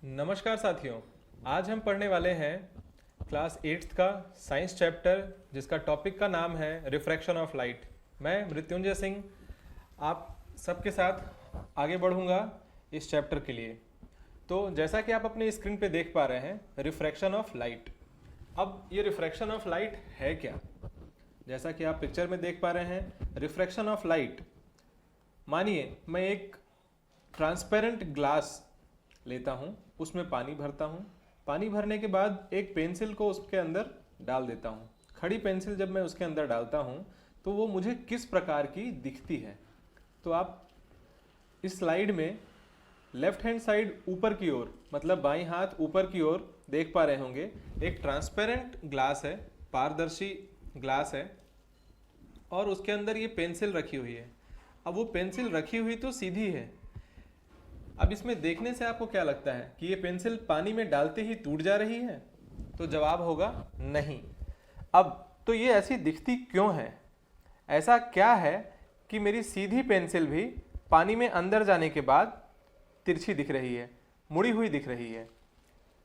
नमस्कार साथियों। आज हम पढ़ने वाले हैं क्लास 8th का साइंस चैप्टर, जिसका टॉपिक का नाम है रिफ्रैक्शन ऑफ लाइट। मैं मृत्युंजय सिंह आप सबके साथ आगे बढ़ूंगा इस चैप्टर के लिए। तो जैसा कि आप अपनी स्क्रीन पे देख पा रहे हैं, रिफ्रैक्शन ऑफ लाइट। अब ये रिफ्रैक्शन ऑफ लाइट है क्या? जैसा कि आप पिक्चर में देख पा रहे हैं, रिफ्रैक्शन ऑफ लाइट, मानिए मैं एक ट्रांसपेरेंट ग्लास लेता हूँ, उसमें पानी भरता हूँ। पानी भरने के बाद एक पेंसिल को उसके अंदर डाल देता हूँ। खड़ी पेंसिल जब मैं उसके अंदर डालता हूँ तो वो मुझे किस प्रकार की दिखती है? तो आप इस स्लाइड में लेफ्ट हैंड साइड ऊपर की ओर, मतलब बाईं हाथ ऊपर की ओर देख पा रहे होंगे, एक ट्रांसपेरेंट ग्लास है, पारदर्शी ग्लास है, और उसके अंदर ये पेंसिल रखी हुई है। अब वो पेंसिल रखी हुई तो सीधी है। अब इसमें देखने से आपको क्या लगता है कि ये पेंसिल पानी में डालते ही टूट जा रही है? तो जवाब होगा नहीं। अब तो ये ऐसी दिखती क्यों है? ऐसा क्या है कि मेरी सीधी पेंसिल भी पानी में अंदर जाने के बाद तिरछी दिख रही है, मुड़ी हुई दिख रही है?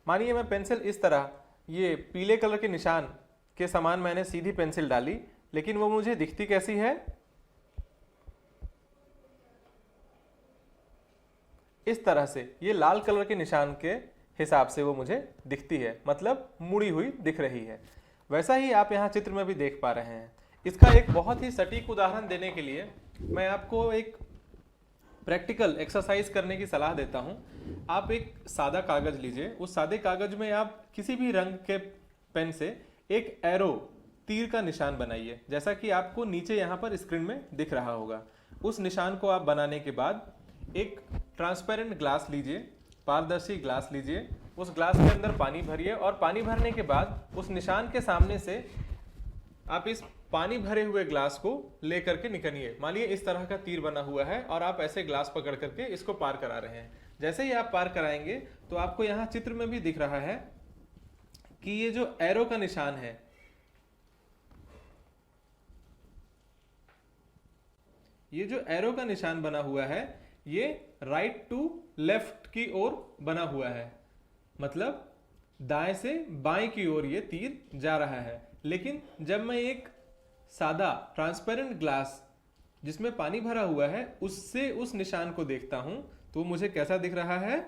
मानिए मैं पेंसिल इस तरह, ये पीले कलर के निशान के समान मैंने सीधी पेंसिल डाली, लेकिन वो मुझे दिखती कैसी है? इस तरह से, ये लाल कलर के निशान के हिसाब से वो मुझे दिखती है, मतलब मुड़ी हुई दिख रही है। वैसा ही आप यहाँ चित्र में भी देख पा रहे हैं। इसका एक बहुत ही सटीक उदाहरण देने के लिए मैं आपको एक प्रैक्टिकल एक्सरसाइज करने की सलाह देता हूँ। आप एक सादा कागज लीजिए, उस सादे कागज में आप किसी भी रंग के पेन से एक एरो, तीर का निशान बनाइए, जैसा कि आपको नीचे यहाँ पर स्क्रीन में दिख रहा होगा। उस निशान को आप बनाने के बाद एक ट्रांसपेरेंट ग्लास लीजिए, पारदर्शी ग्लास लीजिए, उस ग्लास के अंदर पानी भरिए, और पानी भरने के बाद उस निशान के सामने से आप इस पानी भरे हुए ग्लास को लेकर के निकलिए। मानिए इस तरह का तीर बना हुआ है और आप ऐसे ग्लास पकड़ करके इसको पार करा रहे हैं। जैसे ही आप पार कराएंगे तो आपको यहाँ चित्र में भी दिख रहा है कि ये जो एरो का निशान है, ये जो एरो का निशान बना हुआ है, ये राइट टू लेफ्ट की ओर बना हुआ है, मतलब दाएं से बाएं की ओर ये तीर जा रहा है। लेकिन जब मैं एक सादा ट्रांसपेरेंट ग्लास जिसमें पानी भरा हुआ है उससे उस निशान को देखता हूं तो मुझे कैसा दिख रहा है?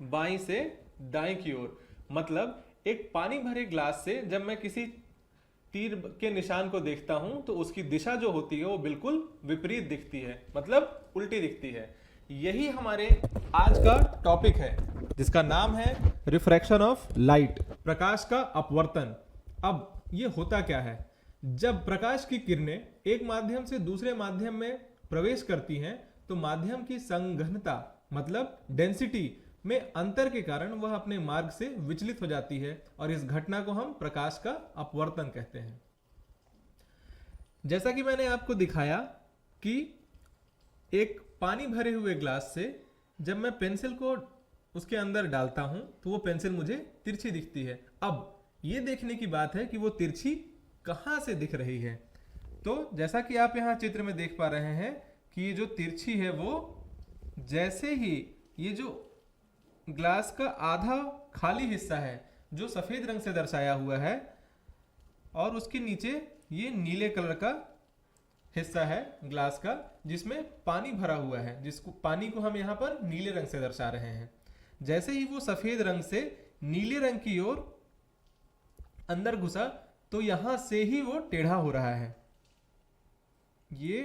बाईं से दाएं की ओर। मतलब एक पानी भरे ग्लास से जब मैं किसी तीर के निशान को देखता हूं तो उसकी दिशा जो होती है वो बिल्कुल विपरीत दिखती है, मतलब उल्टी दिखती है। यही हमारे आज का टॉपिक है, जिसका नाम है रिफ्रैक्शन ऑफ लाइट, प्रकाश का अपवर्तन। अब ये होता क्या है? जब प्रकाश की किरणें एक माध्यम से दूसरे माध्यम में प्रवेश करती हैं तो माध्यम की संघनता, मतलब डेंसिटी में अंतर के कारण वह अपने मार्ग से विचलित हो जाती है, और इस घटना को हम प्रकाश का अपवर्तन कहते हैं। जैसा कि मैंने आपको दिखाया कि एक पानी भरे हुए ग्लास से जब मैं पेंसिल को उसके अंदर डालता हूं तो वो पेंसिल मुझे तिरछी दिखती है। अब ये देखने की बात है कि वो तिरछी कहां से दिख रही है। तो जैसा कि आप यहां चित्र में देख पा रहे हैं कि ये जो तिरछी है वो जैसे ही ये जो ग्लास का आधा खाली हिस्सा है जो सफेद रंग से दर्शाया हुआ है, और उसके नीचे ये नीले कलर का हिस्सा है ग्लास का जिसमें पानी भरा हुआ है, जिसको पानी को हम यहाँ पर नीले रंग से दर्शा रहे हैं। जैसे ही वो सफेद रंग से नीले रंग की ओर अंदर घुसा तो यहां से ही वो टेढ़ा हो रहा है। ये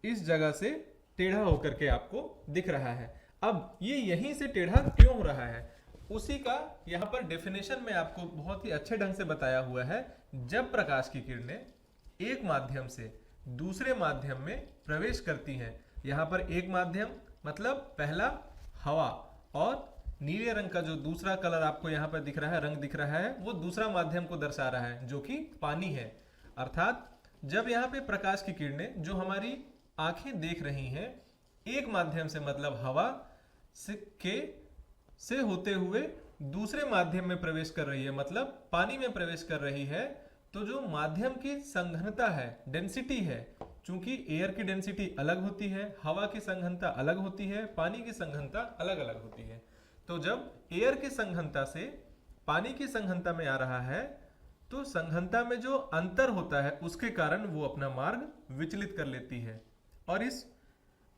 इस जगह से टेढ़ा होकर के आपको दिख रहा है। अब ये यहीं से टेढ़ा क्यों हो रहा है, उसी का यहाँ पर डेफिनेशन में आपको बहुत ही अच्छे ढंग से बताया हुआ है। जब प्रकाश की किरणें एक माध्यम से दूसरे माध्यम में प्रवेश करती हैं, यहाँ पर एक माध्यम मतलब पहला हवा, और नीले रंग का जो दूसरा कलर आपको यहाँ पर दिख रहा है, रंग दिख रहा है, वो दूसरा माध्यम को दर्शा रहा है जो कि पानी है। अर्थात जब यहाँ पे प्रकाश की किरणें जो हमारी आंखें देख रही हैं एक माध्यम से, मतलब हवा से होते हुए दूसरे माध्यम में प्रवेश कर रही है, मतलब पानी में प्रवेश कर रही है, तो जो माध्यम की संघनता है, डेंसिटी है, चूंकि एयर की डेंसिटी अलग होती है, हवा की संघनता अलग होती है, पानी की संघनता अलग अलग होती है, तो जब एयर की सघनता से पानी की सघनता में आ रहा है तो सघनता में जो अंतर होता है उसके कारण वो अपना मार्ग विचलित कर लेती है, और इस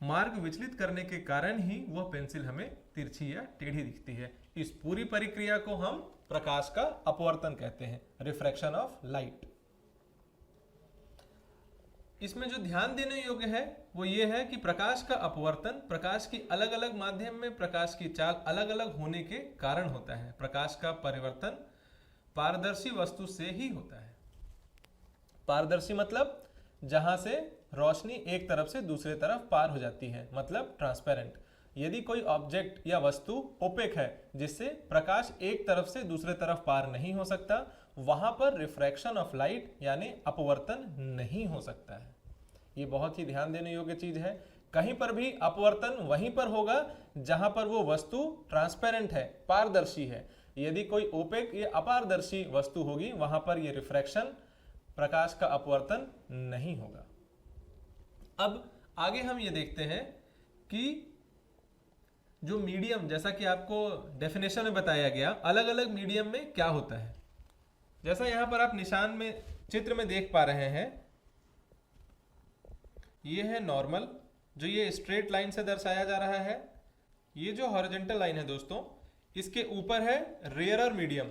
मार्ग विचलित करने के कारण ही वह पेंसिल हमें तिरछी या टेढ़ी दिखती है। इस पूरी प्रक्रिया को हम प्रकाश का अपवर्तन कहते हैं, रिफ्रैक्शन ऑफ लाइट। इसमें जो ध्यान देने योग्य है वो ये है कि प्रकाश का अपवर्तन प्रकाश की अलग अलग माध्यम में प्रकाश की चाल अलग अलग होने के कारण होता है। प्रकाश का परिवर्तन पारदर्शी वस्तु से ही होता है। पारदर्शी मतलब जहां से रोशनी एक तरफ से दूसरे तरफ पार हो जाती है, मतलब ट्रांसपेरेंट। यदि कोई ऑब्जेक्ट या वस्तु ओपेक है जिससे प्रकाश एक तरफ से दूसरे तरफ पार नहीं हो सकता, वहां पर रिफ्रैक्शन ऑफ लाइट यानी अपवर्तन नहीं हो सकता है। ये बहुत ही ध्यान देने योग्य चीज है। कहीं पर भी अपवर्तन वहीं पर होगा जहां पर वो वस्तु ट्रांसपेरेंट है, पारदर्शी है। यदि कोई ओपेक या अपारदर्शी वस्तु होगी वहां पर ये रिफ्रैक्शन, प्रकाश का अपवर्तन नहीं होगा। अब आगे हम ये देखते हैं कि जो मीडियम, जैसा कि आपको डेफिनेशन में बताया गया, अलग अलग मीडियम में क्या होता है। जैसा यहां पर आप निशान में चित्र में देख पा रहे हैं, ये है नॉर्मल, जो ये स्ट्रेट लाइन से दर्शाया जा रहा है। ये जो हॉरिजॉन्टल लाइन है दोस्तों, इसके ऊपर है रेयरर मीडियम,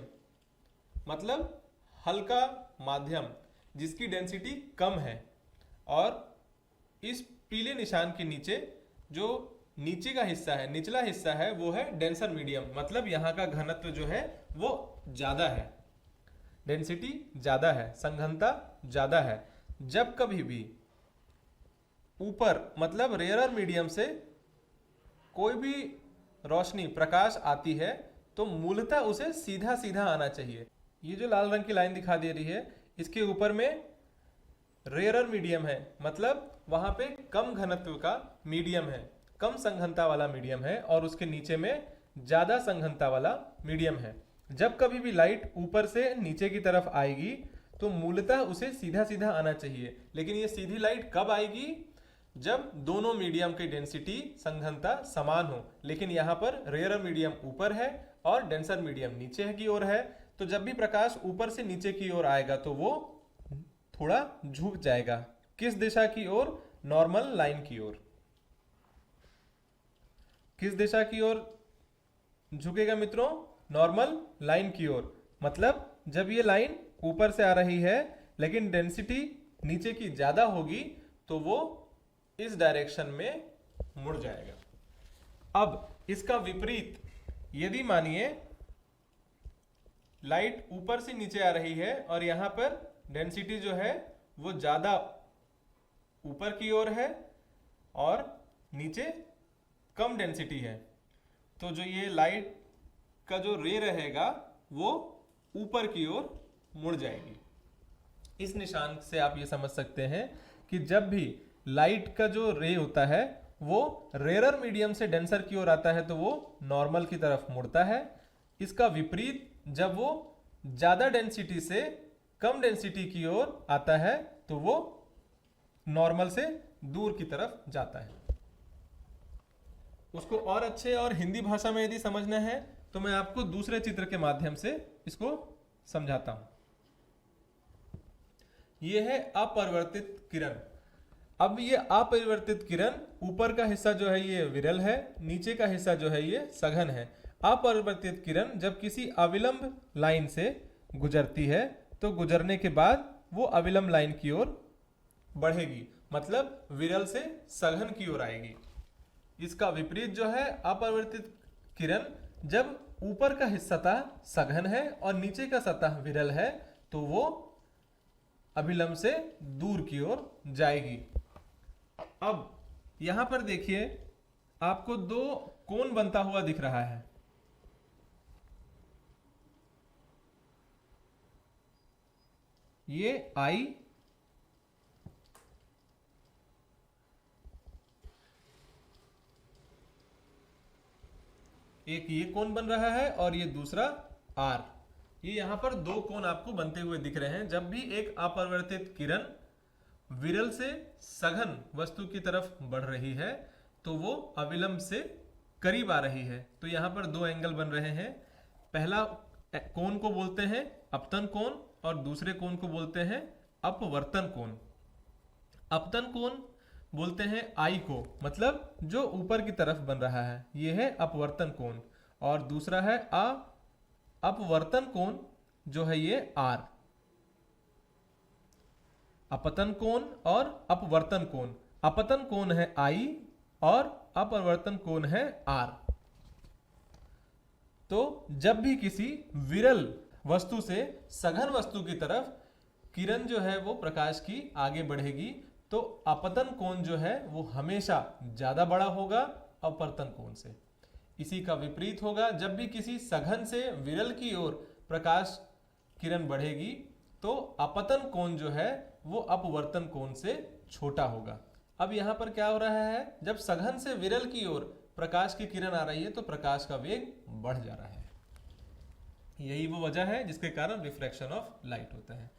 मतलब हल्का माध्यम जिसकी डेंसिटी कम है, और इस पीले निशान के नीचे जो नीचे का हिस्सा है, निचला हिस्सा है, वो है डेंसर मीडियम, मतलब यहाँ का घनत्व जो है वो ज्यादा है, डेंसिटी ज्यादा है, सघनता ज्यादा है। जब कभी भी ऊपर मतलब रेयरर मीडियम से कोई भी रोशनी, प्रकाश आती है तो मूलतः उसे सीधा सीधा आना चाहिए। ये जो लाल रंग की लाइन दिखा दे रही है, इसके ऊपर में रेयरर मीडियम है, मतलब वहां पे कम घनत्व का मीडियम है, कम सघनता वाला मीडियम है, और उसके नीचे में ज्यादा सघनता वाला मीडियम है। जब कभी भी लाइट ऊपर से नीचे की तरफ आएगी तो मूलतः उसे सीधा सीधा आना चाहिए, लेकिन ये सीधी लाइट कब आएगी? जब दोनों मीडियम की डेंसिटी, सघनता समान हो। लेकिन यहाँ पर रेयरर मीडियम ऊपर है और डेंसर मीडियम नीचे की ओर है, तो जब भी प्रकाश ऊपर से नीचे की ओर आएगा तो वो थोड़ा झुक जाएगा। किस दिशा की ओर? नॉर्मल लाइन की ओर। किस दिशा की ओर झुकेगा मित्रों? नॉर्मल लाइन की ओर। मतलब जब ये लाइन ऊपर से आ रही है लेकिन डेंसिटी नीचे की ज्यादा होगी तो वो इस डायरेक्शन में मुड़ जाएगा। अब इसका विपरीत, यदि मानिए लाइट ऊपर से नीचे आ रही है और यहां पर डेंसिटी जो है वो ज्यादा ऊपर की ओर है और नीचे कम डेंसिटी है, तो जो ये लाइट का जो रे रहेगा वो ऊपर की ओर मुड़ जाएगी। इस निशान से आप ये समझ सकते हैं कि जब भी लाइट का जो रे होता है वो रेयरर मीडियम से डेंसर की ओर आता है तो वो नॉर्मल की तरफ मुड़ता है। इसका विपरीत, जब वो ज्यादा डेंसिटी से कम डेंसिटी की ओर आता है तो वो नॉर्मल से दूर की तरफ जाता है। उसको और अच्छे और हिंदी भाषा में यदि समझना है तो मैं आपको दूसरे चित्र के माध्यम से इसको समझाता हूं। यह है अपरिवर्तित किरण। अब ये अपरिवर्तित किरण, ऊपर का हिस्सा जो है ये विरल है, नीचे का हिस्सा जो है ये सघन है। अपरिवर्तित किरण जब किसी अविलंब लाइन से गुजरती है तो गुजरने के बाद वो अविलंब लाइन की ओर बढ़ेगी, मतलब विरल से सघन की ओर आएगी। इसका विपरीत जो है अपरिवर्तित किरण, जब ऊपर का सतह सघन है और नीचे का सतह विरल है तो वो अभिलंब से दूर की ओर जाएगी। अब यहां पर देखिए आपको दो कोण बनता हुआ दिख रहा है। ये आई एक ये कोण बन रहा है और ये दूसरा आर। ये यहां पर दो कोण आपको बनते हुए दिख रहे हैं। जब भी एक अपरिवर्तित किरण विरल से सघन वस्तु की तरफ बढ़ रही है तो वो अविलंब से करीब आ रही है तो यहाँ पर दो एंगल बन रहे हैं। पहला कोण को बोलते हैं अपतन कोण और दूसरे कोण को बोलते हैं अपवर्तन कोण। अपतन कोण बोलते हैं आई को, मतलब जो ऊपर की तरफ बन रहा है, ये है अपवर्तन कोण। और दूसरा है अपवर्तन कोण जो है ये आर। अपतन कोण और अपवर्तन कोण। अपतन कोण है आई और अपवर्तन कोण है आर। तो जब भी किसी विरल वस्तु से सघन वस्तु की तरफ किरण जो है वो प्रकाश की आगे बढ़ेगी तो अपतन कोण जो है वो हमेशा ज्यादा बड़ा होगा अपवर्तन कोण से। इसी का विपरीत होगा, जब भी किसी सघन से विरल की ओर प्रकाश किरण बढ़ेगी तो अपतन कोण जो है वो अपवर्तन कोण से छोटा होगा। अब यहाँ पर क्या हो रहा है, जब सघन से विरल की ओर प्रकाश की किरण आ रही है तो प्रकाश का वेग बढ़ जा रहा है। यही वो वजह है जिसके कारण रिफ्रैक्शन ऑफ लाइट होता है।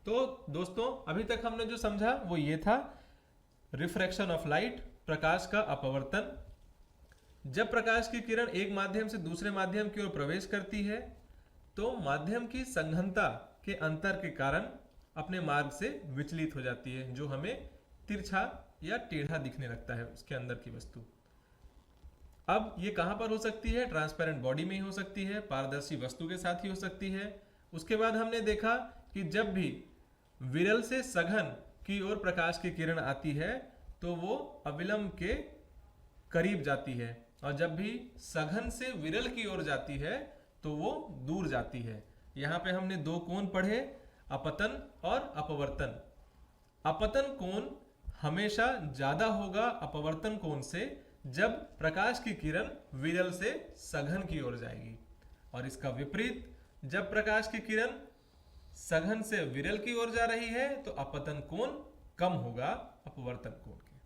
तो दोस्तों अभी तक हमने जो समझा वो ये था, रिफ्रैक्शन ऑफ लाइट, प्रकाश का अपवर्तन। जब प्रकाश की किरण एक माध्यम से दूसरे माध्यम की ओर प्रवेश करती है तो माध्यम की सघनता के अंतर के कारण अपने मार्ग से विचलित हो जाती है, जो हमें तिरछा या टेढ़ा दिखने लगता है उसके अंदर की वस्तु। अब ये कहां पर हो सकती है, ट्रांसपेरेंट बॉडी में ही हो सकती है, पारदर्शी वस्तु के साथ ही हो सकती है। उसके बाद हमने देखा कि जब भी विरल से सघन की ओर प्रकाश की किरण आती है तो वो अविलंब के करीब जाती है, और जब भी सघन से विरल की ओर जाती है तो वो दूर जाती है। यहाँ पे हमने दो कोण पढ़े, अपतन और अपवर्तन। अपतन कोण हमेशा ज्यादा होगा अपवर्तन कोण से जब प्रकाश की किरण विरल से सघन की ओर जाएगी, और इसका विपरीत जब प्रकाश की किरण सघन से विरल की ओर जा रही है तो अपतन कोण कम होगा अपवर्तन कोण के।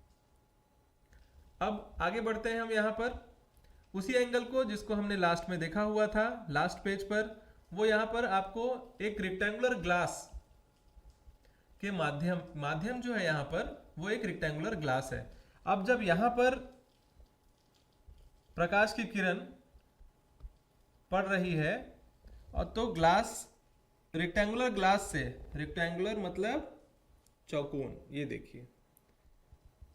अब आगे बढ़ते हैं हम यहाँ पर उसी एंगल को जिसको हमने लास्ट में देखा हुआ था, लास्ट पेज पर। वो यहाँ पर आपको एक रेक्टेंगुलर ग्लास के माध्यम जो है यहाँ पर वो एक रेक्टेंगुलर ग्लास है। अब जब यहाँ पर प्रकाश की किरण पड़ रही है और तो ग्लास, रेक्टेंगुलर ग्लास से, रेक्टेंगुलर मतलब चौकोन, ये देखिए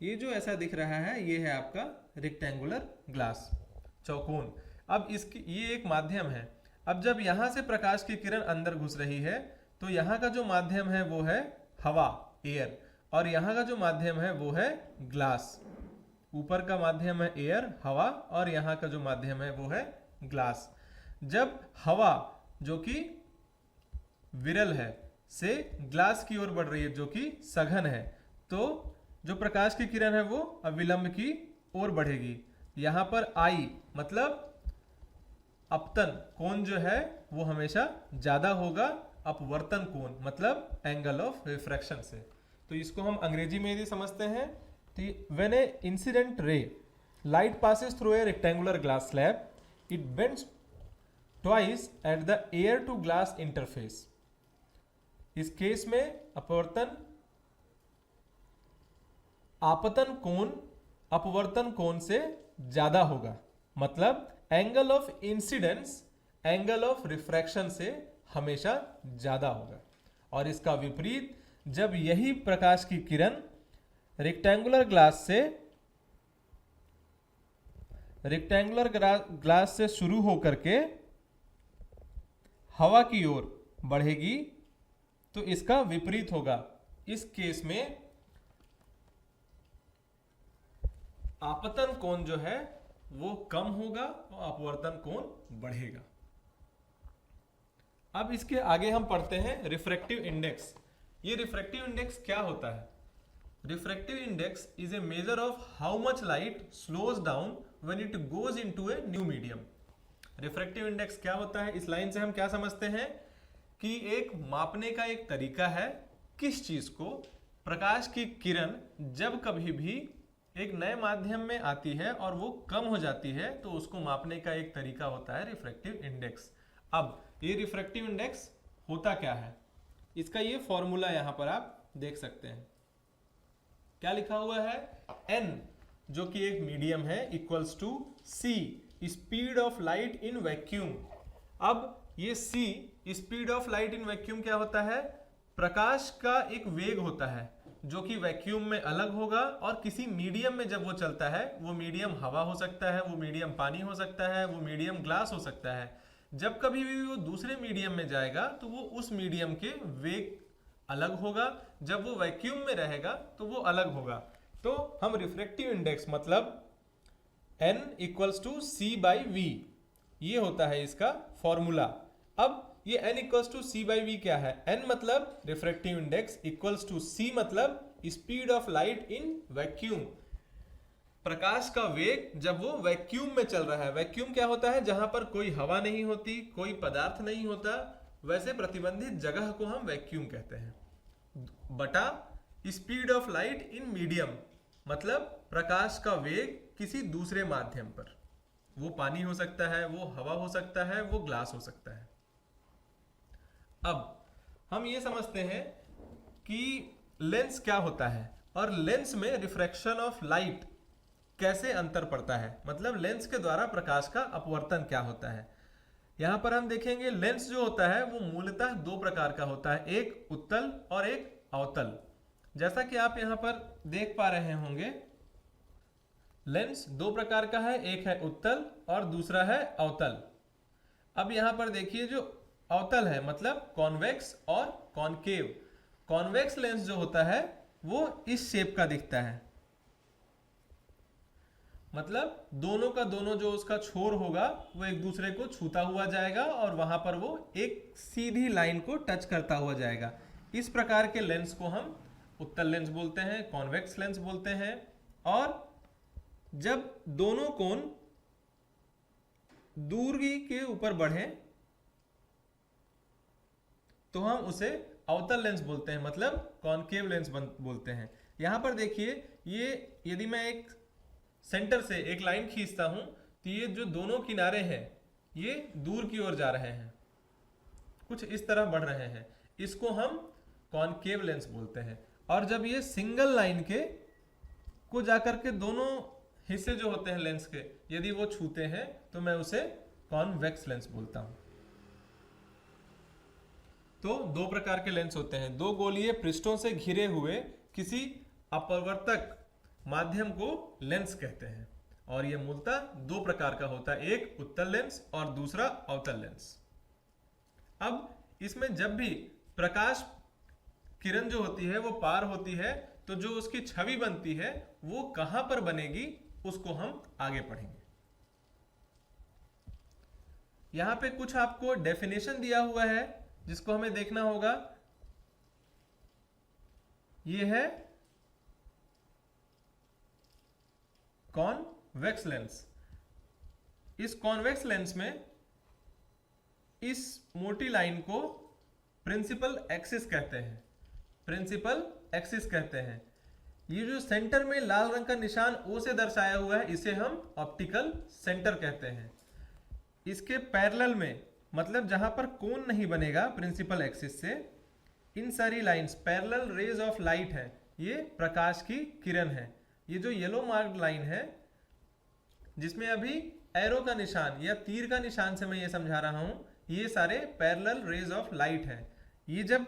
ये जो ऐसा दिख रहा है ये है आपका रेक्टेंगुलर ग्लास, चौकोन। अब इसकी ये एक माध्यम है। अब जब यहां से प्रकाश की किरण अंदर घुस रही है तो यहाँ का जो माध्यम है वो है हवा, एयर, और यहाँ का जो माध्यम है वो है ग्लास। ऊपर का माध्यम है एयर, हवा, और यहाँ का जो माध्यम है वो है ग्लास। जब हवा जो कि विरल है से ग्लास की ओर बढ़ रही है जो कि सघन है, तो जो प्रकाश की किरण है वो अविलंब की ओर बढ़ेगी। यहाँ पर आई मतलब अपतन कोण जो है वो हमेशा ज्यादा होगा अपवर्तन कोण मतलब एंगल ऑफ रिफ्रैक्शन से। तो इसको हम अंग्रेजी में यदि समझते हैं तो when A incident ray light passes through a rectangular glass slab, it bends twice at the air to glass interface. इस केस में अपवर्तन आपतन कोण अपवर्तन कोण से ज्यादा होगा, मतलब angle of incidence angle of refraction से हमेशा ज्यादा होगा। और इसका विपरीत जब यही प्रकाश की किरण रेक्टेंगुलर ग्लास से शुरू होकर के हवा की ओर बढ़ेगी तो इसका विपरीत होगा। इस केस में आपतन कोण जो है वो कम होगा और अपवर्तन कोण बढ़ेगा। अब इसके आगे हम पढ़ते हैं रिफ्रैक्टिव इंडेक्स। ये रिफ्रैक्टिव इंडेक्स क्या होता है? Refractive index is a measure of how much light slows down when it goes into a new medium. Refractive index क्या होता है? इस लाइन से हम क्या समझते हैं कि एक मापने का एक तरीका है किस चीज को, प्रकाश की किरण जब कभी भी एक नए माध्यम में आती है और वो कम हो जाती है तो उसको मापने का एक तरीका होता है रिफ्रैक्टिव इंडेक्स। अब ये रिफ्रैक्टिव इंडेक्स होता क्या है, इसका ये फॉर्मूला यहां पर आप देख सकते हैं। क्या लिखा हुआ है? n जो कि एक मीडियम है, equals to c, speed of light in vacuum. अब ये c, speed of light in vacuum क्या होता है? प्रकाश का एक वेग होता है जो कि वैक्यूम में अलग होगा, और किसी मीडियम में जब वो चलता है, वो मीडियम हवा हो सकता है, वो मीडियम पानी हो सकता है, वो मीडियम ग्लास हो सकता है, जब कभी भी वो दूसरे मीडियम में जाएगा तो वो उस मीडियम के वेग अलग होगा, जब वो वैक्यूम में रहेगा तो वो अलग होगा। तो हम रिफ्रैक्टिव इंडेक्स मतलब n equals to c by v, ये होता है इसका फॉर्मूला। अब ये n equals to c by v क्या है? n मतलब refractive index, equals to c मतलब speed of light in vacuum, प्रकाश का वेग जब वो वैक्यूम में चल रहा है। वैक्यूम क्या होता है? जहां पर कोई हवा नहीं होती, कोई पदार्थ नहीं होता, वैसे प्रतिबंधित जगह को हम वैक्यूम कहते हैं। बटा speed of light in medium मतलब प्रकाश का वेग किसी दूसरे माध्यम पर, वो पानी हो सकता है, वो हवा हो सकता है, वो ग्लास हो सकता है। अब हम ये समझते हैं कि लेंस क्या होता है और लेंस में रिफ्रैक्शन ऑफ लाइट कैसे अंतर पड़ता है, मतलब लेंस के द्वारा प्रकाश का अपवर्तन क्या होता है। यहां पर हम देखेंगे लेंस जो होता है वो मूलतः दो प्रकार का होता है, एक उत्तल और एक अवतल। जैसा कि आप यहां पर देख पा रहे होंगे, लेंस दो प्रकार का है, एक है उत्तल और दूसरा है अवतल। अब यहां पर देखिए, जो अवतल है मतलब कॉन्वेक्स और कॉनकेव। कॉन्वेक्स लेंस जो होता है वो इस शेप का दिखता है, मतलब दोनों का दोनों जो उसका छोर होगा वो एक दूसरे को छूता हुआ जाएगा और वहां पर वो एक सीधी लाइन को टच करता हुआ जाएगा। इस प्रकार के लेंस को हम उत्तल लेंस बोलते हैं, कॉन्वेक्स लेंस बोलते हैं। और जब दोनों कोण दूरी के ऊपर बढ़े तो हम उसे अवतल लेंस बोलते हैं, मतलब कॉनकेव लेंस बोलते हैं। यहां पर देखिए, ये यदि मैं एक सेंटर से एक लाइन खींचता हूं तो ये जो दोनों किनारे हैं ये दूर की ओर जा रहे हैं, कुछ इस तरह बढ़ रहे हैं, इसको हम कॉनकेव लेंस बोलते हैं। और जब ये सिंगल लाइन के को जाकर के दोनों हिस्से जो होते हैं लेंस के, यदि वो छूते हैं तो मैं उसे कॉन्वेक्स लेंस बोलता हूं। तो दो प्रकार के लेंस होते हैं, दो गोलीय पृष्ठों से घिरे हुए किसी अपवर्तक माध्यम को लेंस कहते हैं, और यह मूलतः दो प्रकार का होता है, एक उत्तल लेंस और दूसरा अवतल लेंस। अब इसमें जब भी प्रकाश किरण जो होती है वो पार होती है तो जो उसकी छवि बनती है वो कहां पर बनेगी उसको हम आगे पढ़ेंगे। यहां पे कुछ आपको डेफिनेशन दिया हुआ है जिसको हमें देखना होगा। ये है कॉन्वेक्स लेंस। इस कॉन्वेक्स लेंस में इस मोटी लाइन को प्रिंसिपल एक्सिस कहते हैं, प्रिंसिपल एक्सिस कहते हैं। ये जो सेंटर में लाल रंग का निशान O से दर्शाया हुआ है इसे हम ऑप्टिकल सेंटर कहते हैं। इसके पैरेलल में, मतलब जहां पर कोण नहीं बनेगा प्रिंसिपल एक्सिस से, इन सारी lines parallel raise of light है, ये प्रकाश की किरण है। ये जो येलो मार्क्ड लाइन है जिसमें अभी एरो का निशान या तीर का निशान से मैं ये समझा रहा हूं, ये सारे पैरेलल रेज ऑफ लाइट है। ये जब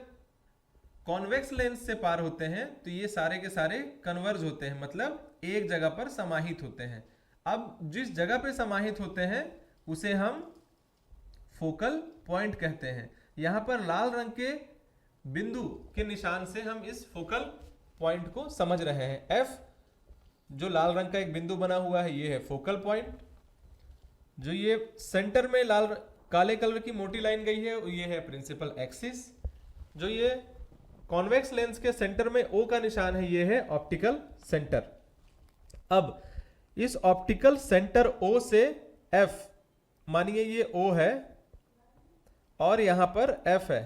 कॉन्वेक्स लेंस से पार होते हैं तो ये सारे के सारे कन्वर्ज होते हैं, मतलब एक जगह पर समाहित होते हैं। अब जिस जगह पे समाहित होते हैं उसे हम फोकल पॉइंट कहते हैं। यहां पर लाल रंग के बिंदु के निशान से हम इस फोकल पॉइंट को समझ रहे हैं। F जो लाल रंग का एक बिंदु बना हुआ है ये है फोकल पॉइंट। जो ये सेंटर में लाल काले कलर की मोटी लाइन गई है ये है प्रिंसिपल एक्सिस। जो ये कॉन्वेक्स लेंस के सेंटर में O का निशान है ये है ऑप्टिकल सेंटर। अब इस ऑप्टिकल सेंटर O से F, मानिए ये O है और यहां पर F है,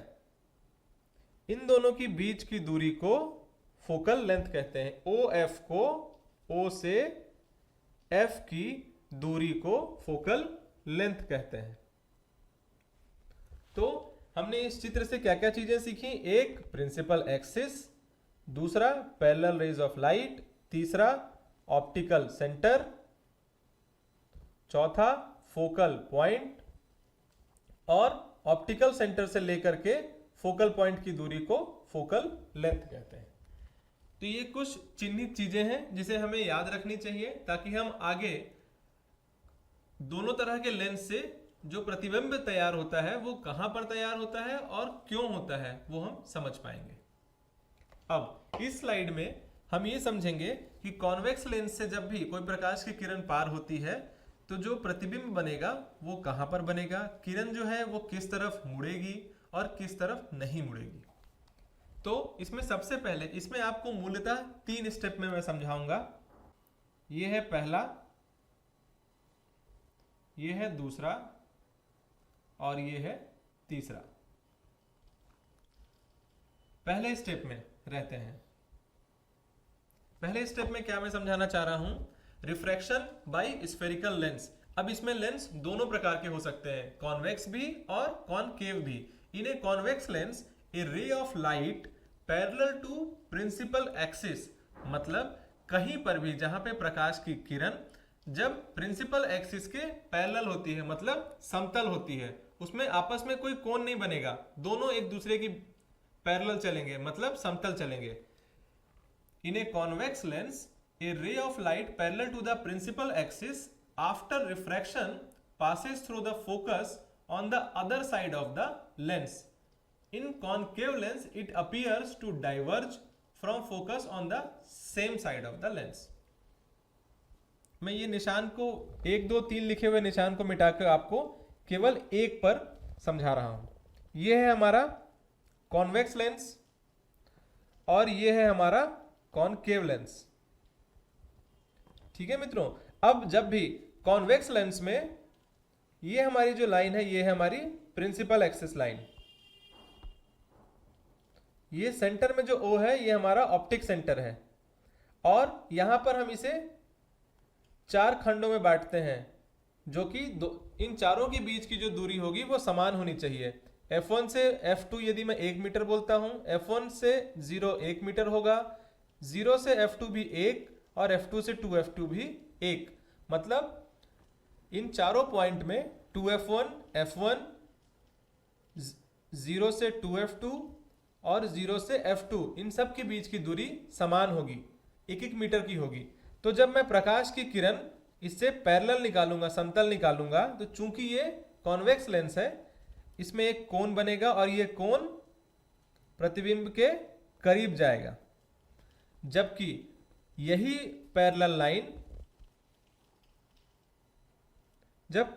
इन दोनों की बीच की दूरी को फोकल लेंथ कहते हैं। OF को, O से F की दूरी को फोकल लेंथ कहते हैं। तो हमने इस चित्र से क्या क्या चीजें सीखी? एक प्रिंसिपल एक्सिस, दूसरा पैरेलल रेज ऑफ लाइट, तीसरा ऑप्टिकल सेंटर, चौथा फोकल पॉइंट, और ऑप्टिकल सेंटर से लेकर के फोकल पॉइंट की दूरी को फोकल लेंथ कहते हैं। तो ये कुछ चिन्हित चीजें हैं जिसे हमें याद रखनी चाहिए ताकि हम आगे दोनों तरह के लेंस से जो प्रतिबिंब तैयार होता है वो कहां पर तैयार होता है और क्यों होता है वो हम समझ पाएंगे। अब इस स्लाइड में हम ये समझेंगे कि कॉन्वेक्स लेंस से जब भी कोई प्रकाश की किरण पार होती है तो जो प्रतिबिंब बनेगा वो कहां पर बनेगा, किरण जो है वो किस तरफ मुड़ेगी और किस तरफ नहीं मुड़ेगी। तो इसमें सबसे पहले इसमें आपको मूलतः 3 स्टेप में मैं समझाऊंगा। ये है पहला, ये है दूसरा और ये है तीसरा। पहले स्टेप में रहते हैं। पहले स्टेप में क्या मैं समझाना चाह रहा हूं, रिफ्रैक्शन बाय स्फेरिकल लेंस। अब इसमें लेंस दोनों प्रकार के हो सकते हैं, कॉन्वेक्स भी और कॉनकेव भी। इन a convex lens a ray of light parallel to principal axis, मतलब कहीं पर भी जहां पे प्रकाश की किरण जब प्रिंसिपल एक्सिस के पैरेलल होती है, मतलब समतल होती है, उसमें आपस में कोई कोण नहीं बनेगा, दोनों एक दूसरे की पैरेलल चलेंगे, मतलब समतल चलेंगे। इन a convex lens a ray of light parallel to the principal axis after refraction passes through the focus on the other side of the lens. In concave lens it appears to diverge from focus on the same side of the lens. मैं ये निशान को 1 2 3 लिखे हुए निशान को मिटाकर आपको केवल एक पर समझा रहा हूं। ये है हमारा कॉन्वेक्स लेंस और ये है हमारा कॉनकेव लेंस। ठीक है मित्रों, अब जब भी कॉन्वेक्स लेंस में ये हमारी जो लाइन है ये है हमारी प्रिंसिपल एक्सिस लाइन, ये सेंटर में जो O है ये हमारा ऑप्टिक सेंटर है, और यहां पर हम इसे 4 खंडों में बांटते हैं जो कि इन चारों के बीच की जो दूरी होगी वो समान होनी चाहिए। F1 से F2 यदि मैं 1 मीटर बोलता हूं, F1 से 0 1 मीटर होगा, 0 से F2 भी 1 और F2 से 2F2 भी 1, मतलब इन चारों पॉइंट में 2F1 F1, 0 से 2F2 और 0 से F2 इन सब के बीच की दूरी समान होगी, 1-1 मीटर की होगी। तो जब मैं प्रकाश की किरण इससे पैरेलल निकालूंगा, समतल निकालूंगा, तो चूंकि ये कॉन्वेक्स लेंस है इसमें एक कोण बनेगा और ये कोण प्रतिबिंब के करीब जाएगा, जबकि यही पैरेलल लाइन जब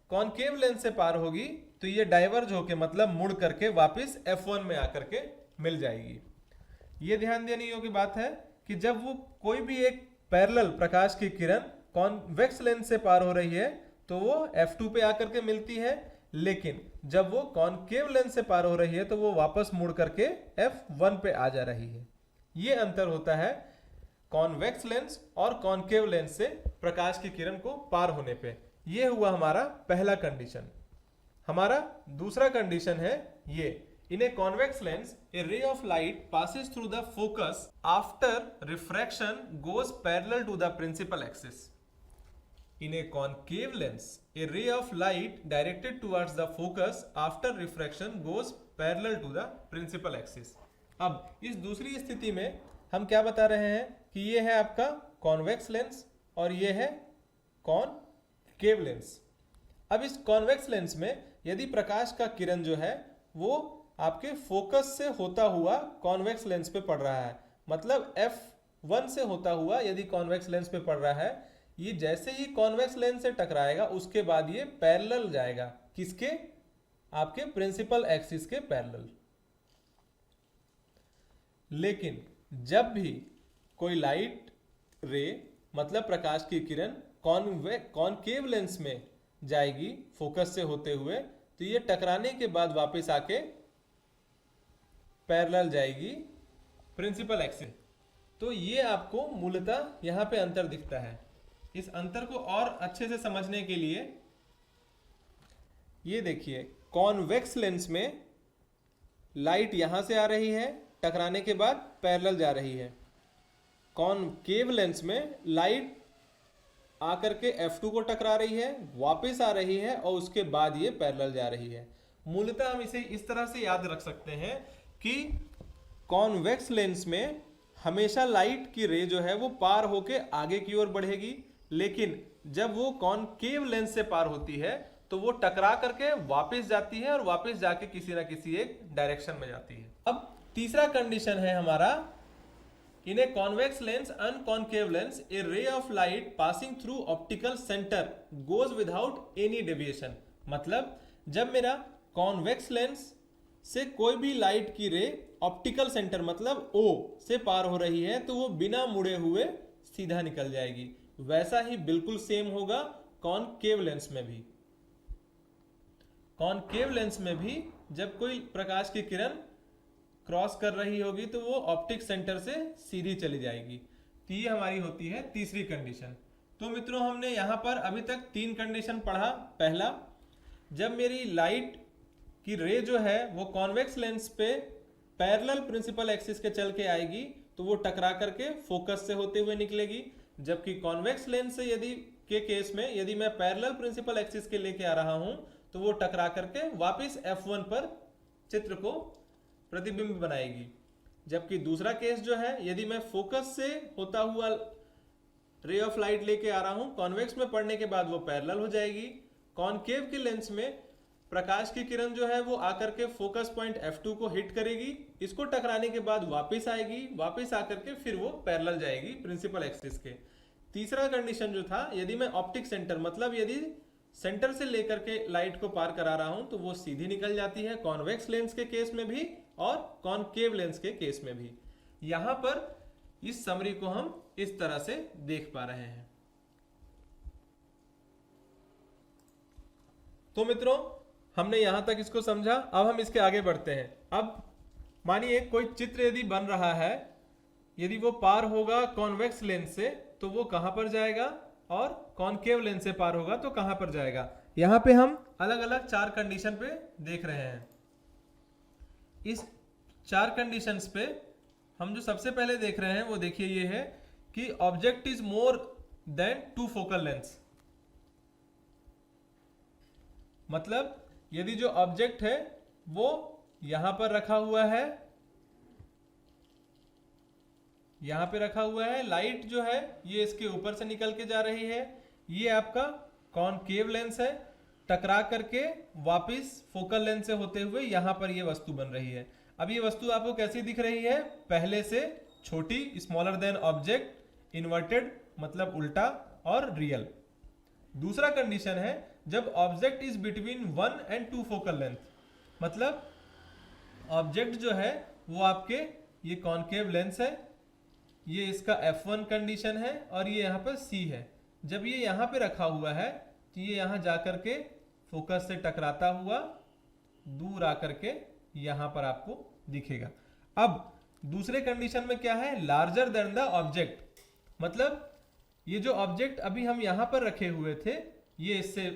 कॉनकेव लेंस से पार होगी तो ये डाइवर्ज होके, मतलब मुड़ करके वापस F1 में आकर के मिल जाएगी। ये ध्यान देने योग्य बात है कि जब वो कोई भी एक पैरेलल प्रकाश की किरण कॉन्वेक्स लेंस से पार हो रही है तो वो F2 पे आकर के मिलती है, लेकिन जब वो कॉनकेव लेंस से पार हो रही है तो वो वापस मुड़ करके F1 पे आ जा रही है। ये अंतर होता है कॉन्वेक्स लेंस और कॉनकेव लेंस से प्रकाश की किरण को पार होने पे। ये हुआ हमारा पहला कंडीशन। हमारा दूसरा कंडीशन है ये, इन a convex lens a ray of light passes through the focus after refraction goes parallel to the principal axis. In a concave lens a ray of light directed towards the focus after refraction goes parallel to the principal axis. अब इस दूसरी स्थिति में हम क्या बता रहे हैं कि ये है आपका कॉन्वेक्स लेंस और ये है कॉनकेव लेंस। अब इस कॉन्वेक्स लेंस में यदि प्रकाश का किरण जो है वो आपके फोकस से होता हुआ कॉन्वेक्स लेंस पे पड़ रहा है, मतलब F1 से होता हुआ यदि कॉन्वेक्स लेंस पे पड़ रहा है, ये जैसे ही कॉन्वेक्स लेंस से टकराएगा उसके बाद ये पैरेलल जाएगा, किसके, आपके प्रिंसिपल एक्सिस के पैरेलल। लेकिन जब भी कोई लाइट रे मतलब प्रकाश की किरण कॉनकेव लेंस में जाएगी फोकस से होते हुए, तो ये टकराने के बाद वापस आके पैरेलल जाएगी प्रिंसिपल एक्सिस। तो ये आपको मूलतः यहां पे अंतर दिखता है। इस अंतर को और अच्छे से समझने के लिए ये देखिए, कॉन्वेक्स लेंस में लाइट यहां से आ रही है, टकराने के बाद पैरेलल जा रही है, कॉनकेव लेंस में लाइट आकर के F2 को टकरा रही है, वापस आ रही है और उसके बाद ये पैरेलल जा रही है। मूलतः हम इसे इस तरह से याद रख सकते हैं कि कॉन्वेक्स लेंस में हमेशा लाइट की रे जो है वो पार होके आगे की ओर बढ़ेगी, लेकिन जब वो कॉनकेव लेंस से पार होती है तो वो टकरा करके वापस जाती है और वापस जाके किसी ना किसी एक डायरेक्शन में जाती है। अब तीसरा कंडीशन है हमारा, in a convex lens and concave lens a ray of light passing through optical centre goes without any deviation. मतलब जब मेरा कॉन्वेक्स लेंस से कोई भी लाइट की रे ऑप्टिकल सेंटर मतलब O से पार हो रही है तो वो बिना मुड़े हुए सीधा निकल जाएगी। वैसा ही बिल्कुल सेम होगा कॉनकेव लेंस में भी। कॉनकेव लेंस में भी जब कोई प्रकाश की किरण क्रॉस कर रही होगी तो वो ऑप्टिक सेंटर से सीधी चली जाएगी। तो ये हमारी होती है तीसरी कंडीशन। तो मित्रों हमने यहाँ पर अभी तक 3 कंडीशन पढ़ा। पहला, जब मेरी लाइट की रे जो है वो कॉन्वेक्स लेंस पे पैरेलल प्रिंसिपल एक्सिस के चल के आएगी तो वो टकरा करके फोकस से होते हुए निकलेगी, जबकि कॉन्वेक्स लेंस से के केस में यदि मैं पैरेलल प्रिंसिपल एक्सिस के लेके आ रहा हूं तो वो टकरा करके वापस F1 पर चित्र को प्रतिबिंब बनाएगी। जबकि दूसरा केस जो है, यदि मैं फोकस से होता हुआ रे ऑफ लाइट लेके आ रहा हूं, कॉन्वेक्स में पड़ने के बाद वो पैरेलल हो जाएगी। कॉनकेव के लेंस में प्रकाश की किरण जो है वो आकर के फोकस पॉइंट F2 को हिट करेगी, इसको टकराने के बाद वापस आएगी, वापस आकर के फिर वो पैरेलल जाएगी प्रिंसिपल एक्सिस के। तीसरा कंडीशन जो था, यदि मैं ऑप्टिक सेंटर मतलब यदि सेंटर से लेकर के लाइट को पार करा रहा हूं तो वो सीधी निकल जाती है, कॉन्वेक्स लेंस के केस में भी और कॉनकेव लेंस के केस में भी। यहां पर इस समरी को हम इस तरह से देख पा रहे हैं। तो मित्रों हमने यहां तक इसको समझा, अब हम इसके आगे बढ़ते हैं। अब मानिए कोई चित्र यदि बन रहा है, यदि वो पार होगा कॉन्वेक्स लेंस से तो वो कहां पर जाएगा, और कॉनकेव लेंस से पार होगा तो कहां पर जाएगा। यहां पे हम अलग अलग 4 कंडीशन पे देख रहे हैं। इस 4 कंडीशंस पे हम जो सबसे पहले देख रहे हैं वो देखिए ये है कि object is more than 2 focal length. मतलब यदि जो ऑब्जेक्ट है वो यहां पर रखा हुआ है, यहां पे रखा हुआ है, लाइट जो है ये इसके ऊपर से निकल के जा रही है, ये आपका कॉनकेव लेंस है, टकरा करके वापस फोकल लेंथ से होते हुए यहां पर ये वस्तु बन रही है। अब ये वस्तु आपको कैसी दिख रही है, पहले से छोटी, स्मॉलर देन ऑब्जेक्ट, इन्वर्टेड मतलब उल्टा, और रियल। दूसरा कंडीशन है जब object is between 1 and 2 focal length, मतलब ऑब्जेक्ट जो है वो आपके ये कॉनकेव लेंस है, ये इसका F1 कंडीशन है और ये यहाँ पर C है। जब ये यहाँ पे रखा हुआ है तो ये यहाँ जाकर के फोकस से टकराता हुआ दूर आकर के यहाँ पर आपको दिखेगा। अब दूसरे कंडीशन में क्या है, लार्जर देन द ऑब्जेक्ट, मतलब ये जो ऑब्जेक्ट अभी हम यहाँ पर रखे हुए थे, ये इससे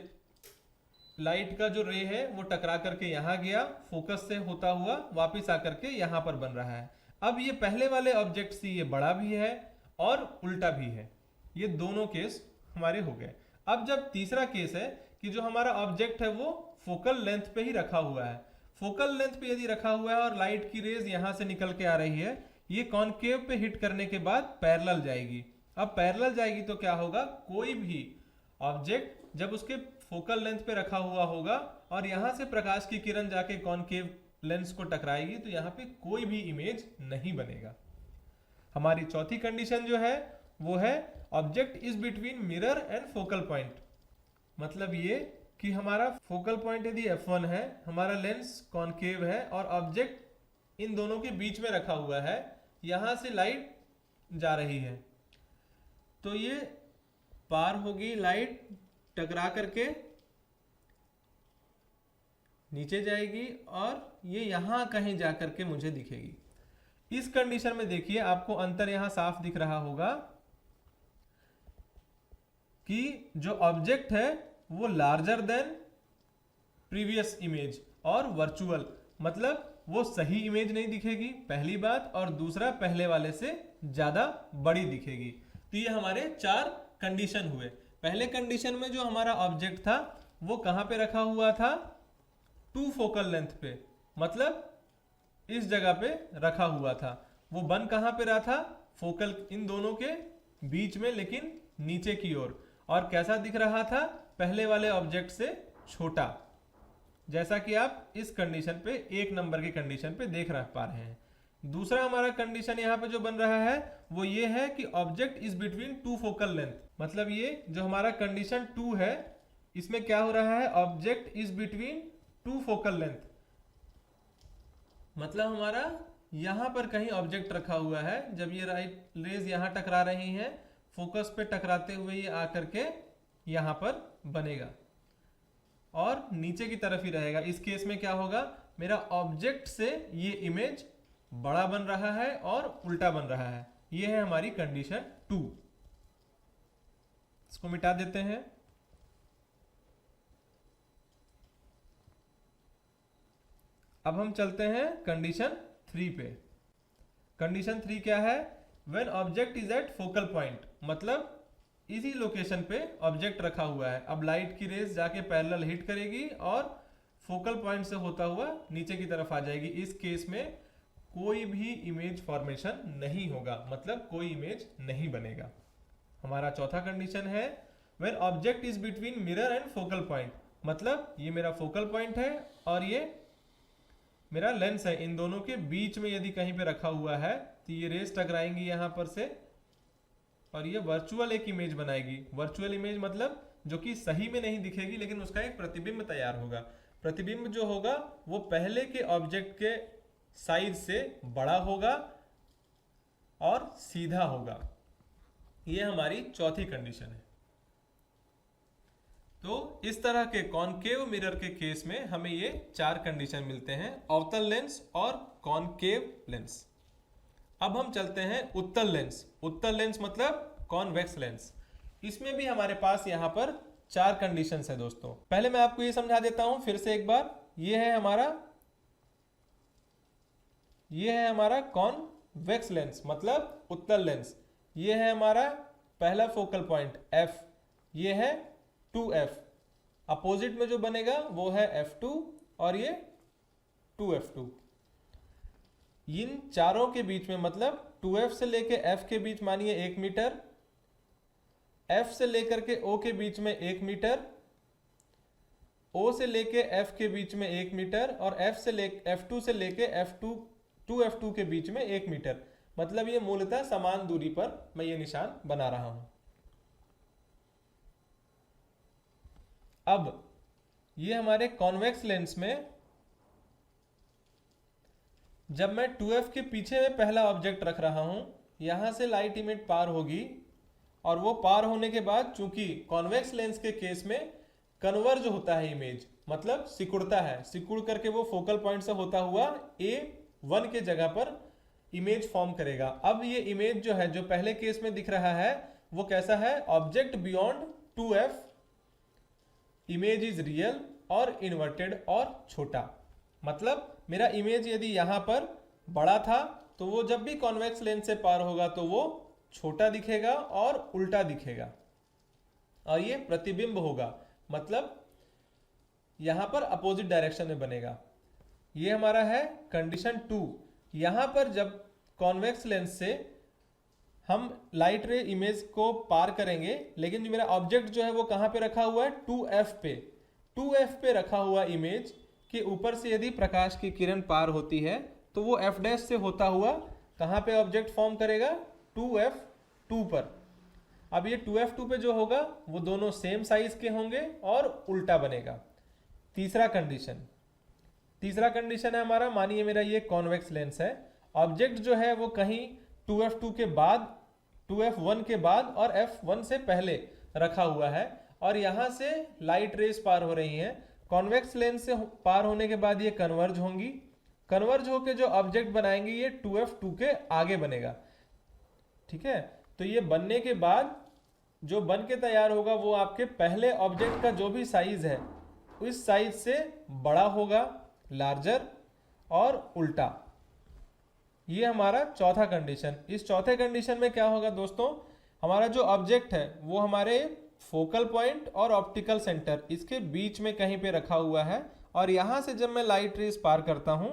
लाइट का जो रे है वो टकरा करके यहाँ गया, फोकस से होता हुआ वापस आकर के यहाँ पर बन रहा है। अब ये पहले वाले ऑब्जेक्ट से ये बड़ा भी है और उल्टा भी है, ये दोनों केस हमारे हो गए। अब जब तीसरा केस है कि जो हमारा ऑब्जेक्ट है वो फोकल लेंथ पे ही रखा हुआ है, फोकल लेंथ पे यदि रखा हुआ है और लाइट की रेज यहाँ से निकल के आ रही है, ये कॉनकेव पे हिट करने के बाद पैरेलल जाएगी। अब पैरेलल जाएगी तो क्या होगा, कोई भी ऑब्जेक्ट जब उसके फोकल लेंथ पे रखा हुआ होगा और यहाँ से प्रकाश की किरण जाके कॉनकेव लेंस को टकराएगी तो यहाँ पे कोई भी इमेज नहीं बनेगा। हमारी चौथी कंडीशन जो है वो है object is between mirror and focal point, मतलब ये कि हमारा फोकल पॉइंट यदि F1 है, हमारा लेंस कॉनकेव है और ऑब्जेक्ट इन दोनों के बीच में रखा हुआ है, यहां से लाइट जा रही है तो ये पार होगी लाइट, टकरा करके नीचे जाएगी और ये यहां कहीं जाकर के मुझे दिखेगी। इस कंडीशन में देखिए आपको अंतर यहां साफ दिख रहा होगा कि जो ऑब्जेक्ट है वो लार्जर देन प्रीवियस इमेज और वर्चुअल, मतलब वो सही इमेज नहीं दिखेगी, पहली बात, और दूसरा पहले वाले से ज़्यादा बड़ी दिखेगी। तो ये हमारे 4 कंडीशन हुए। पहले कंडीशन में जो हमारा ऑब्जेक्ट था वो कहाँ पे रखा हुआ था, 2 फोकल लेंथ पे, मतलब इस जगह पे रखा हुआ था। वो बन कहाँ पे रहा था, फोकल इन दोनों के बीच में, लेकिन नीचे की ओर। और कैसा दिख रहा था, पहले वाले ऑब्जेक्ट से छोटा, जैसा कि आप इस कंडीशन पे 1 नंबर की कंडीशन पे देख पा रहे हैं। दूसरा हमारा कंडीशन यहाँ पे जो बन रहा है वो ये है कि object is between 2 focal length, मतलब ये जो हमारा कंडीशन 2 है इसमें क्या हो रहा है, object is between 2 focal length, मतलब हमारा यहाँ पर कहीं ऑब्जेक्ट रखा हुआ है। जब ये राइट रेज यहाँ टकरा रही हैं, फोकस पे टकराते हुए ये आकर के यहाँ पर बनेगा और नीचे की तरफ ही रहेगा। इस केस में क्या होगा, मेरा ऑब्जेक्ट से ये इमेज बड़ा बन रहा है और उल्टा बन रहा है। ये है हमारी कंडीशन 2। इसको मिटा देते हैं। अब हम चलते हैं कंडीशन 3 पे। कंडीशन 3 क्या है, when object is at focal point, मतलब इसी लोकेशन पे ऑब्जेक्ट रखा हुआ है। अब लाइट की रेज जाके पैरेलल हिट करेगी और फोकल पॉइंट से होता हुआ नीचे की तरफ आ जाएगी। इस केस में कोई भी इमेज फॉर्मेशन नहीं होगा, मतलब कोई इमेज नहीं बनेगा। हमारा चौथा कंडीशन है when object is between mirror and focal point, मतलब ये मेरा फोकल पॉइंट है और ये मेरा लेंस है। इन दोनों के बीच में यदि कहीं पे रखा हुआ है तो ये रेज टकराएंगी यहाँ पर से और ये वर्चुअल एक इमेज बनाएगी। वर्चुअल इमेज मतलब जो कि सही में नहीं दिखेगी, लेकिन उसका एक प्रतिबिंब तैयार होगा। प्रतिबिंब जो होगा वो पहले के ऑब्जेक्ट के साइज से बड़ा होगा और सीधा होगा। ये हमारी चौथी कंडीशन है। तो इस तरह के कॉनकेव मिरर के केस में हमें ये 4 कंडीशन मिलते हैं, अवतल लेंस और कॉनकेव लेंस। अब हम चलते हैं उत्तल लेंस। उत्तल लेंस मतलब कॉन्वेक्स लेंस। इसमें भी हमारे पास यहाँ पर 4 कंडीशंस है दोस्तों। पहले मैं आपको ये समझा देता हूं फिर से एक बार। ये है हमारा कॉन्वेक्स लेंस, मतलब उत्तल लेंस। ये है हमारा पहला फोकल पॉइंट F, ये है 2F। अपोजिट में जो बनेगा वो है F2 और ये 2F2। इन चारों के बीच में, मतलब 2F से लेके F के बीच मानिए 1 मीटर, F से लेकर के O के बीच में 1 मीटर, O से लेके F के बीच में 1 मीटर और F2 से लेके F2 के बीच में 1 मीटर। मतलब ये मूलतः समान दूरी पर मैं ये निशान बना रहा हूं। अब ये हमारे कॉन्वेक्स लेंस में जब मैं 2F के पीछे में पहला ऑब्जेक्ट रख रहा हूं, यहां से लाइट इमेज पार होगी और वो पार होने के बाद चूंकि कॉन्वेक्स लेंस के केस में कन्वर्ज होता है इमेज, मतलब सिकुड़ता है, सिकुड़ करके वो फोकल पॉइंट से होता हुआ A1 के जगह पर इमेज फॉर्म करेगा। अब ये इमेज जो है, जो पहले केस में दिख रहा है, वो कैसा है, object beyond 2F, image is real और इन्वर्टेड और छोटा। मतलब मेरा इमेज यदि यहां पर बड़ा था तो वो जब भी कॉन्वेक्स लेंस से पार होगा तो वो छोटा दिखेगा और उल्टा दिखेगा और ये प्रतिबिंब होगा, मतलब यहां पर अपोजिट डायरेक्शन में बनेगा। ये हमारा है कंडीशन 2। यहां पर जब कॉन्वेक्स लेंस से हम लाइट रे इमेज को पार करेंगे, लेकिन जो मेरा ऑब्जेक्ट जो है वो कहां पे रखा हुआ है, 2F पे। 2F पे रखा हुआ इमेज के ऊपर से यदि प्रकाश की किरण पार होती है तो वो F' से होता हुआ कहां पे ऑब्जेक्ट फॉर्म करेगा, 2F2 पर। अब ये 2F2 पे जो होगा वो दोनों सेम साइज के होंगे और उल्टा बनेगा। तीसरा कंडीशन है हमारा, मानिए मेरा ये कॉन्वेक्स लेंस है, ऑब्जेक्ट जो है वो कहीं 2F2 के बाद, 2F1 के बाद और F1 से पहले रखा हुआ है और यहां से लाइट रेस पार हो रही हैं। कॉन्वेक्स लेंस से पार होने के बाद ये कन्वर्ज होंगी, कन्वर्ज होकर जो ऑब्जेक्ट बनाएंगे ये 2F2 के आगे बनेगा। ठीक है, तो ये बनने के बाद जो बन के तैयार होगा वो आपके पहले ऑब्जेक्ट का जो भी साइज है उस साइज से बड़ा होगा, लार्जर, और उल्टा। ये हमारा चौथा कंडीशन। इस चौथे कंडीशन में क्या होगा दोस्तों, हमारा जो ऑब्जेक्ट है वो हमारे फोकल पॉइंट और ऑप्टिकल सेंटर इसके बीच में कहीं पे रखा हुआ है, और यहां से जब मैं लाइट रेज पार करता हूं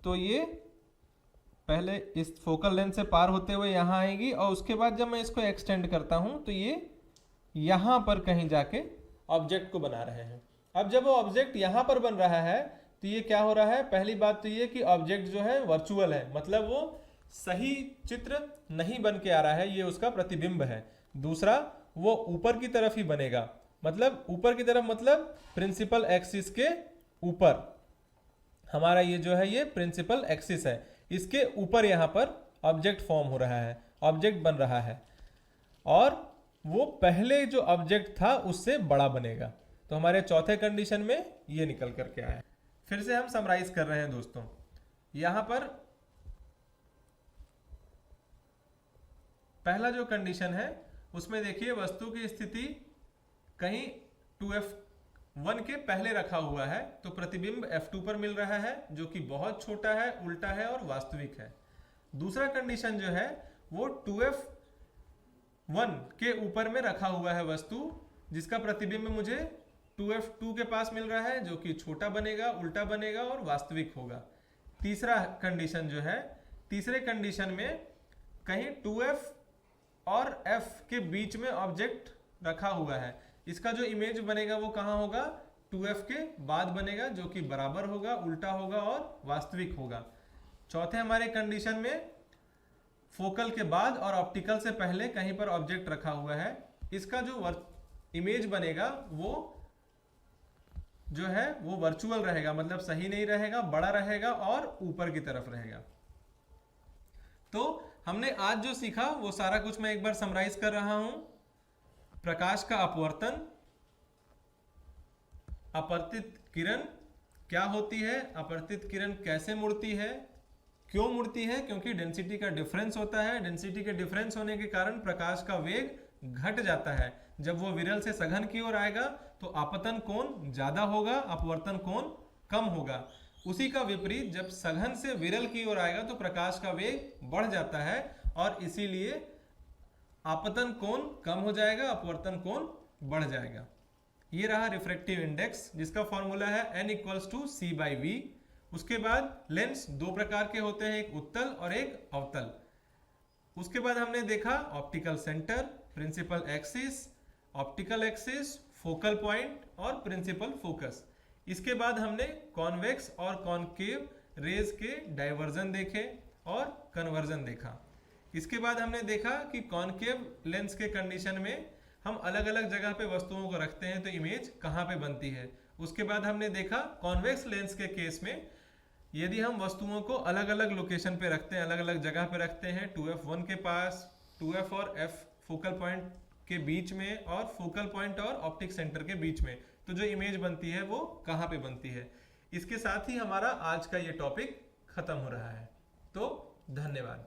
तो ये पहले इस फोकल लेंथ से पार होते हुए यहां आएगी, और उसके बाद जब मैं इसको एक्सटेंड करता हूं तो ये यहां पर कहीं जाके ऑब्जेक्ट को बना रहे हैं। अब जब वो ऑब्जेक्ट यहां पर बन रहा है तो ये क्या हो रहा है, पहली बात तो ये कि ऑब्जेक्ट जो है वर्चुअल है, मतलब वो सही चित्र नहीं बन के आ रहा है, ये उसका प्रतिबिंब है। दूसरा, वो ऊपर की तरफ ही बनेगा, मतलब ऊपर की तरफ मतलब प्रिंसिपल एक्सिस के ऊपर। हमारा ये जो है ये प्रिंसिपल एक्सिस है, इसके ऊपर यहाँ पर ऑब्जेक्ट फॉर्म हो रहा है, ऑब्जेक्ट बन रहा है, और वो पहले जो ऑब्जेक्ट था उससे बड़ा बनेगा। तो हमारे चौथे कंडीशन में ये निकल करके आया। फिर से हम समराइज कर रहे हैं दोस्तों। यहां पर पहला जो कंडीशन है उसमें देखिए वस्तु की स्थिति कहीं 2f1 के पहले रखा हुआ है, तो प्रतिबिंब f2 पर मिल रहा है जो कि बहुत छोटा है, उल्टा है और वास्तविक है। दूसरा कंडीशन जो है वो 2f1 के ऊपर में रखा हुआ है वस्तु, जिसका प्रतिबिंब मुझे 2f2 के पास मिल रहा है जो कि छोटा बनेगा, उल्टा बनेगा और वास्तविक होगा। तीसरा कंडीशन जो है, तीसरे कंडीशन में कहीं 2f और f के बीच में ऑब्जेक्ट रखा हुआ है, इसका जो इमेज बनेगा वो कहाँ होगा, 2f के बाद बनेगा जो कि बराबर होगा, उल्टा होगा और वास्तविक होगा। चौथे हमारे कंडीशन में फोकल के बाद और ऑप्टिकल से पहले कहीं पर ऑब्जेक्ट रखा हुआ है, इसका जो इमेज बनेगा वो जो है वो वर्चुअल रहेगा, मतलब सही नहीं रहेगा, बड़ा रहेगा और ऊपर की तरफ रहेगा। तो हमने आज जो सीखा वो सारा कुछ मैं एक बार समराइज कर रहा हूं। प्रकाश का अपवर्तन, अपवर्तित किरण क्या होती है, अपवर्तित किरण कैसे मुड़ती है, क्यों मुड़ती है, क्योंकि डेंसिटी का डिफरेंस होता है। डेंसिटी के डिफरेंस होने के कारण प्रकाश का वेग घट जाता है। जब वो विरल से सघन की ओर आएगा तो आपतन कोण ज्यादा होगा, अपवर्तन कोण कम होगा। उसी का विपरीत जब सघन से विरल की ओर आएगा तो प्रकाश का वेग बढ़ जाता है, और इसीलिए आपतन कोण कम हो जाएगा, अपवर्तन कोण बढ़ जाएगा। ये रहा रिफ्रैक्टिव इंडेक्स, जिसका फॉर्मूला है n = c/v। उसके बाद लेंस दो प्रकार के होते हैं, एक उत्तल और एक अवतल। उसके बाद हमने देखा optical centre, principal axis, optical axis, focal point और प्रिंसिपल फोकस। इसके बाद हमने कॉन्वेक्स और कॉनकेव रेज के डाइवर्जन देखे और कन्वर्जन देखा। इसके बाद हमने देखा कि कॉनकेव लेंस के कंडीशन में हम अलग अलग जगह पे वस्तुओं को रखते हैं तो इमेज कहाँ पे बनती है। उसके बाद हमने देखा कॉन्वेक्स लेंस के केस में यदि हम वस्तुओं को अलग अलग लोकेशन पे रखते हैं, अलग अलग जगह पे रखते हैं, 2f1 के पास, 2f और f फोकल पॉइंट के बीच में और फोकल पॉइंट और ऑप्टिक सेंटर के बीच में, तो जो इमेज बनती है वो कहाँ पे बनती है। इसके साथ ही हमारा आज का ये टॉपिक खत्म हो रहा है। तो धन्यवाद।